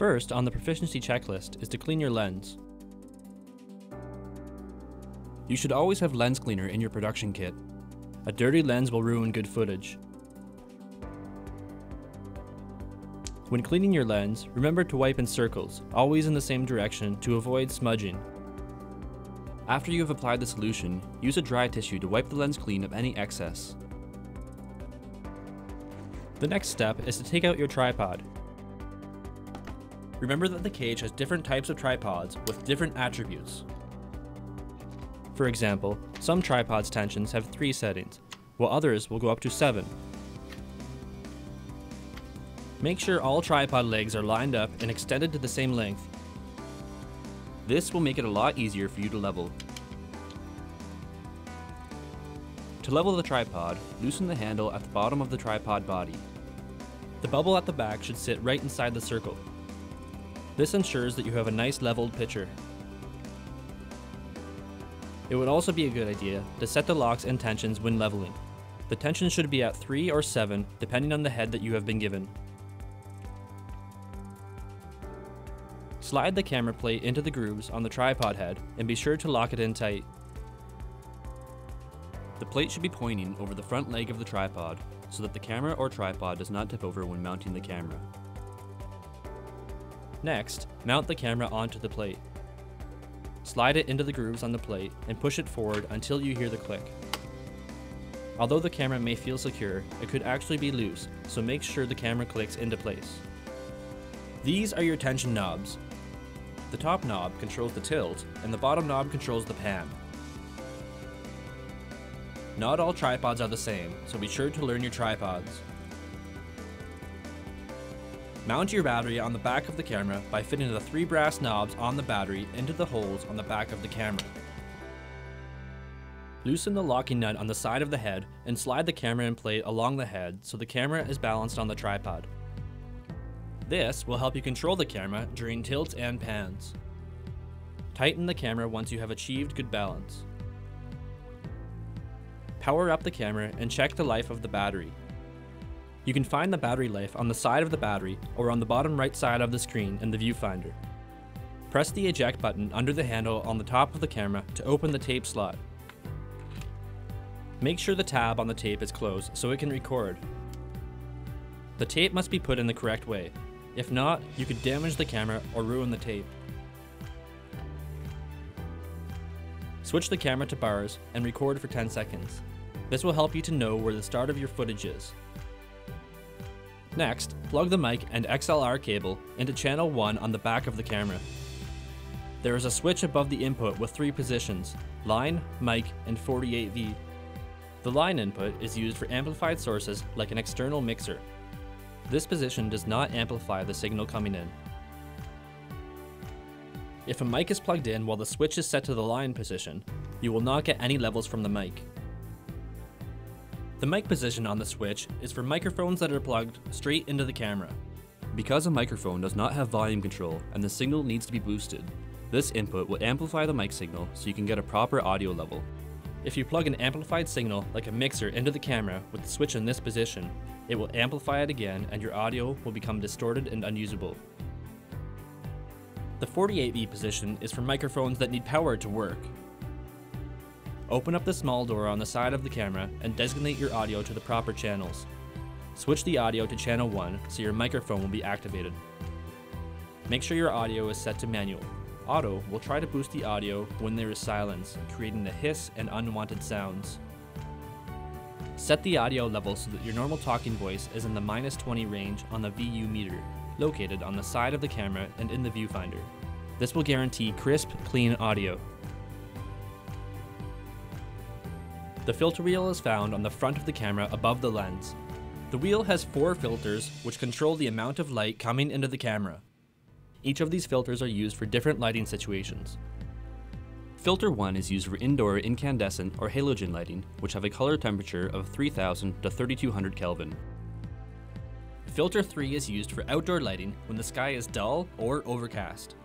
First on the proficiency checklist is to clean your lens. You should always have lens cleaner in your production kit. A dirty lens will ruin good footage. When cleaning your lens, remember to wipe in circles, always in the same direction to avoid smudging. After you have applied the solution, use a dry tissue to wipe the lens clean of any excess. The next step is to take out your tripod. Remember that the cage has different types of tripods with different attributes. For example, some tripods' tensions have 3 settings, while others will go up to 7. Make sure all tripod legs are lined up and extended to the same length. This will make it a lot easier for you to level. To level the tripod, loosen the handle at the bottom of the tripod body. The bubble at the back should sit right inside the circle. This ensures that you have a nice leveled picture. It would also be a good idea to set the locks and tensions when leveling. The tension should be at 3 or 7 depending on the head that you have been given. Slide the camera plate into the grooves on the tripod head and be sure to lock it in tight. The plate should be pointing over the front leg of the tripod so that the camera or tripod does not tip over when mounting the camera. Next, mount the camera onto the plate. Slide it into the grooves on the plate and push it forward until you hear the click. Although the camera may feel secure, it could actually be loose, so make sure the camera clicks into place. These are your tension knobs. The top knob controls the tilt, and the bottom knob controls the pan. Not all tripods are the same, so be sure to learn your tripods. Mount your battery on the back of the camera by fitting the 3 brass knobs on the battery into the holes on the back of the camera. Loosen the locking nut on the side of the head and slide the camera and plate along the head so the camera is balanced on the tripod. This will help you control the camera during tilts and pans. Tighten the camera once you have achieved good balance. Power up the camera and check the life of the battery. You can find the battery life on the side of the battery or on the bottom right side of the screen in the viewfinder. Press the eject button under the handle on the top of the camera to open the tape slot. Make sure the tab on the tape is closed so it can record. The tape must be put in the correct way. If not, you could damage the camera or ruin the tape. Switch the camera to bars and record for 10 seconds. This will help you to know where the start of your footage is. Next, plug the mic and XLR cable into channel 1 on the back of the camera. There is a switch above the input with 3 positions: line, mic, and 48V. The line input is used for amplified sources like an external mixer. This position does not amplify the signal coming in. If a mic is plugged in while the switch is set to the line position, you will not get any levels from the mic. The mic position on the switch is for microphones that are plugged straight into the camera. Because a microphone does not have volume control and the signal needs to be boosted, this input will amplify the mic signal so you can get a proper audio level. If you plug an amplified signal like a mixer into the camera with the switch in this position, it will amplify it again and your audio will become distorted and unusable. The 48V position is for microphones that need power to work. Open up the small door on the side of the camera and designate your audio to the proper channels. Switch the audio to channel 1 so your microphone will be activated. Make sure your audio is set to manual. Auto will try to boost the audio when there is silence, creating the hiss and unwanted sounds. Set the audio level so that your normal talking voice is in the -20 range on the VU meter, located on the side of the camera and in the viewfinder. This will guarantee crisp, clean audio. The filter wheel is found on the front of the camera above the lens. The wheel has 4 filters which control the amount of light coming into the camera. Each of these filters are used for different lighting situations. Filter 1 is used for indoor incandescent or halogen lighting, which have a color temperature of 3000 to 3200 Kelvin. Filter 3 is used for outdoor lighting when the sky is dull or overcast.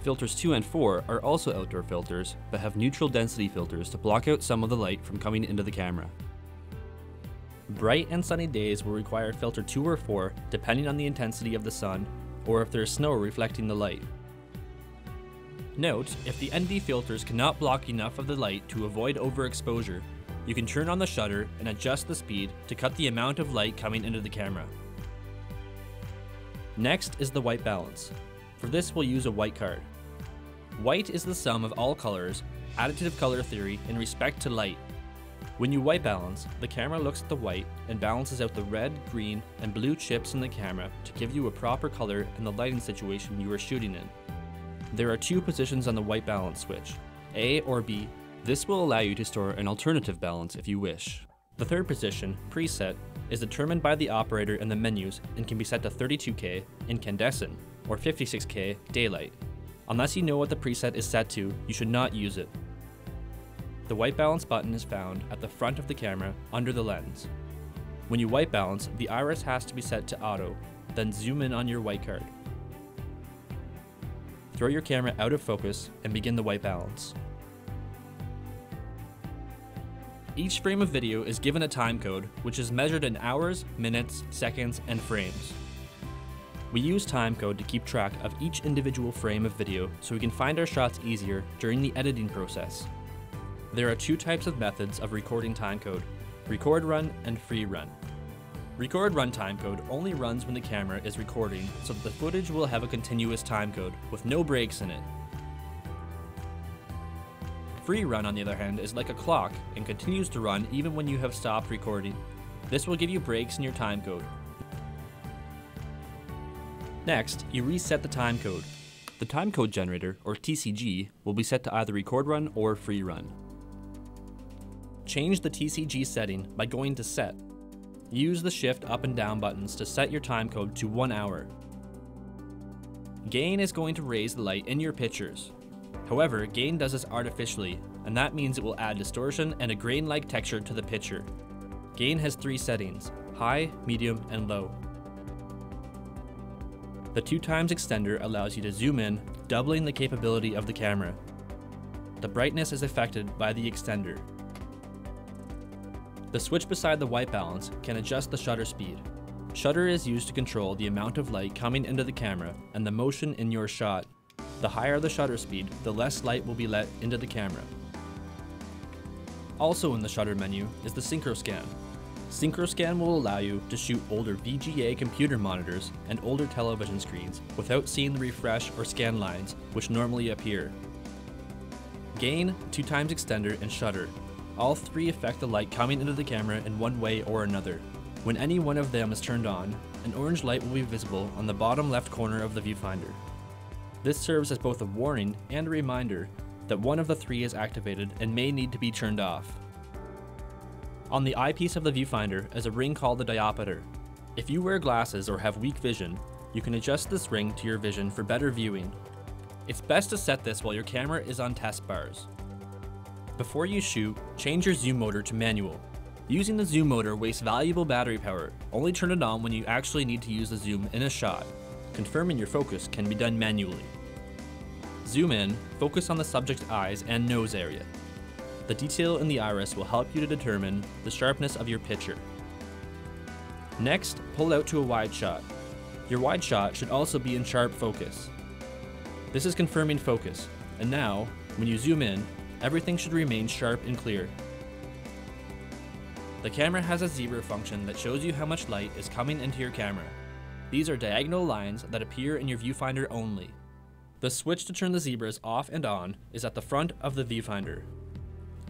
Filters 2 and 4 are also outdoor filters, but have neutral density filters to block out some of the light from coming into the camera. Bright and sunny days will require filter 2 or 4, depending on the intensity of the sun, or if there is snow reflecting the light. Note, if the ND filters cannot block enough of the light to avoid overexposure, you can turn on the shutter and adjust the speed to cut the amount of light coming into the camera. Next is the white balance. For this, we'll use a white card. White is the sum of all colors, additive color theory, in respect to light. When you white balance, the camera looks at the white and balances out the red, green, and blue chips in the camera to give you a proper color in the lighting situation you are shooting in. There are two positions on the white balance switch, A or B. This will allow you to store an alternative balance if you wish. The third position, preset, is determined by the operator in the menus and can be set to 32K incandescent or 56K daylight. Unless you know what the preset is set to, you should not use it. The white balance button is found at the front of the camera under the lens. When you white balance, the iris has to be set to auto, then zoom in on your white card. Throw your camera out of focus and begin the white balance. Each frame of video is given a time code, which is measured in hours, minutes, seconds, and frames. We use timecode to keep track of each individual frame of video so we can find our shots easier during the editing process. There are two types of methods of recording timecode: record run and free run. Record run timecode only runs when the camera is recording, so that the footage will have a continuous timecode with no breaks in it. Free run, on the other hand, is like a clock and continues to run even when you have stopped recording. This will give you breaks in your timecode. Next, you reset the timecode. The timecode generator, or TCG, will be set to either record run or free run. Change the TCG setting by going to Set. Use the Shift up and down buttons to set your timecode to 1 hour. Gain is going to raise the light in your pictures. However, gain does this artificially, and that means it will add distortion and a grain-like texture to the picture. Gain has 3 settings: high, medium, and low. The 2x extender allows you to zoom in, doubling the capability of the camera. The brightness is affected by the extender. The switch beside the white balance can adjust the shutter speed. Shutter is used to control the amount of light coming into the camera and the motion in your shot. The higher the shutter speed, the less light will be let into the camera. Also in the shutter menu is the Synchro Scan. Synchro Scan will allow you to shoot older VGA computer monitors and older television screens without seeing the refresh or scan lines which normally appear. Gain, 2x extender, and shutter. All 3 affect the light coming into the camera in one way or another. When any one of them is turned on, an orange light will be visible on the bottom left corner of the viewfinder. This serves as both a warning and a reminder that one of the 3 is activated and may need to be turned off. On the eyepiece of the viewfinder is a ring called the diopter. If you wear glasses or have weak vision, you can adjust this ring to your vision for better viewing. It's best to set this while your camera is on test bars. Before you shoot, change your zoom motor to manual. Using the zoom motor wastes valuable battery power. Only turn it on when you actually need to use the zoom in a shot. Confirming your focus can be done manually. Zoom in, focus on the subject's eyes and nose area. The detail in the iris will help you to determine the sharpness of your picture. Next, pull out to a wide shot. Your wide shot should also be in sharp focus. This is confirming focus, and now, when you zoom in, everything should remain sharp and clear. The camera has a zebra function that shows you how much light is coming into your camera. These are diagonal lines that appear in your viewfinder only. The switch to turn the zebras off and on is at the front of the viewfinder.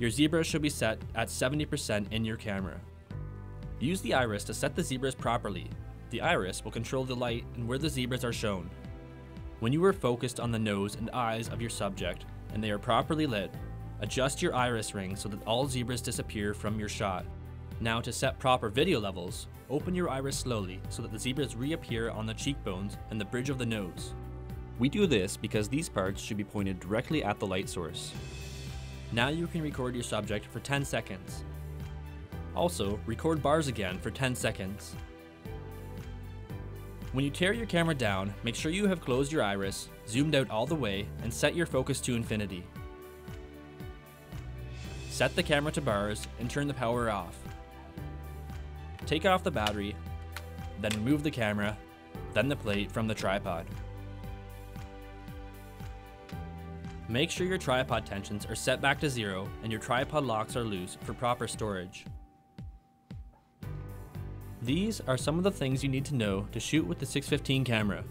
Your zebra should be set at 70% in your camera. Use the iris to set the zebras properly. The iris will control the light and where the zebras are shown. When you are focused on the nose and eyes of your subject and they are properly lit, adjust your iris ring so that all zebras disappear from your shot. Now, to set proper video levels, open your iris slowly so that the zebras reappear on the cheekbones and the bridge of the nose. We do this because these parts should be pointed directly at the light source. Now you can record your subject for 10 seconds. Also, record bars again for 10 seconds. When you tear your camera down, make sure you have closed your iris, zoomed out all the way, and set your focus to infinity. Set the camera to bars and turn the power off. Take off the battery, then remove the camera, then the plate from the tripod. Make sure your tripod tensions are set back to 0 and your tripod locks are loose for proper storage. These are some of the things you need to know to shoot with the 615 camera.